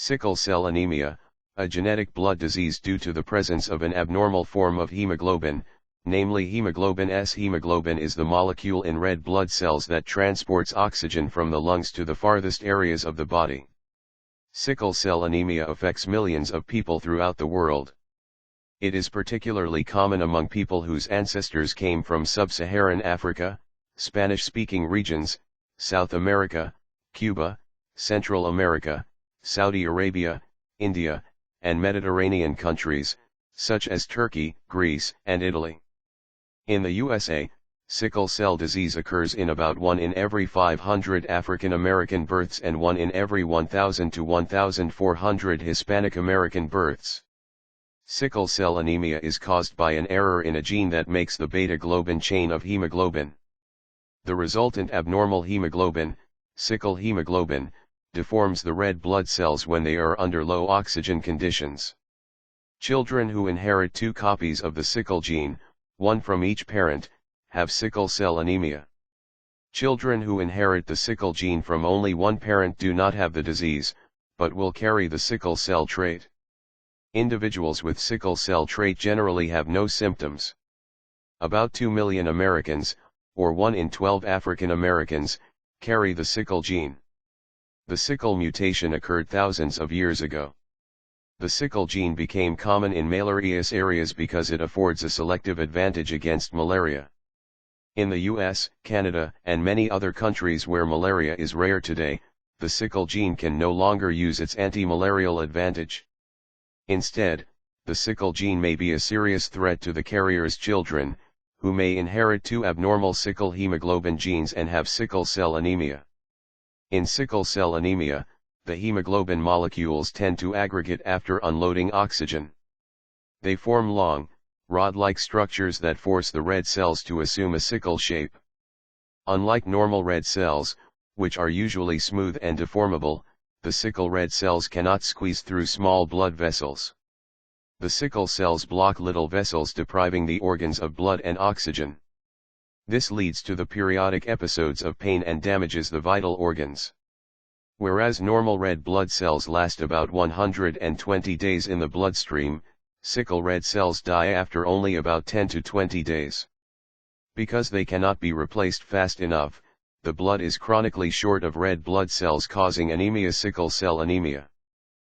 Sickle cell anemia, a genetic blood disease due to the presence of an abnormal form of hemoglobin, namely hemoglobin S. Hemoglobin is the molecule in red blood cells that transports oxygen from the lungs to the farthest areas of the body. Sickle cell anemia affects millions of people throughout the world. It is particularly common among people whose ancestors came from sub-Saharan Africa, Spanish-speaking regions, South America, Cuba, Central America, Saudi Arabia, India, and Mediterranean countries, such as Turkey, Greece, and Italy. In the USA, sickle cell disease occurs in about 1 in every 500 African American births and 1 in every 1,000 to 1,400 Hispanic American births. Sickle cell anemia is caused by an error in a gene that makes the beta-globin chain of hemoglobin. The resultant abnormal hemoglobin, sickle hemoglobin, deforms the red blood cells when they are under low oxygen conditions. Children who inherit 2 copies of the sickle gene, one from each parent, have sickle cell anemia. Children who inherit the sickle gene from only one parent do not have the disease, but will carry the sickle cell trait. Individuals with sickle cell trait generally have no symptoms. About 2 million Americans, or 1 in 12 African Americans, carry the sickle gene. The sickle mutation occurred thousands of years ago. The sickle gene became common in malarious areas because it affords a selective advantage against malaria. In the US, Canada, and many other countries where malaria is rare today, the sickle gene can no longer use its anti-malarial advantage. Instead, the sickle gene may be a serious threat to the carrier's children, who may inherit 2 abnormal sickle hemoglobin genes and have sickle cell anemia. In sickle cell anemia, the hemoglobin molecules tend to aggregate after unloading oxygen. They form long, rod-like structures that force the red cells to assume a sickle shape. Unlike normal red cells, which are usually smooth and deformable, the sickle red cells cannot squeeze through small blood vessels. The sickle cells block little vessels, depriving the organs of blood and oxygen. This leads to the periodic episodes of pain and damages the vital organs. Whereas normal red blood cells last about 120 days in the bloodstream, sickle red cells die after only about 10 to 20 days. Because they cannot be replaced fast enough, the blood is chronically short of red blood cells, causing anemia. Sickle cell anemia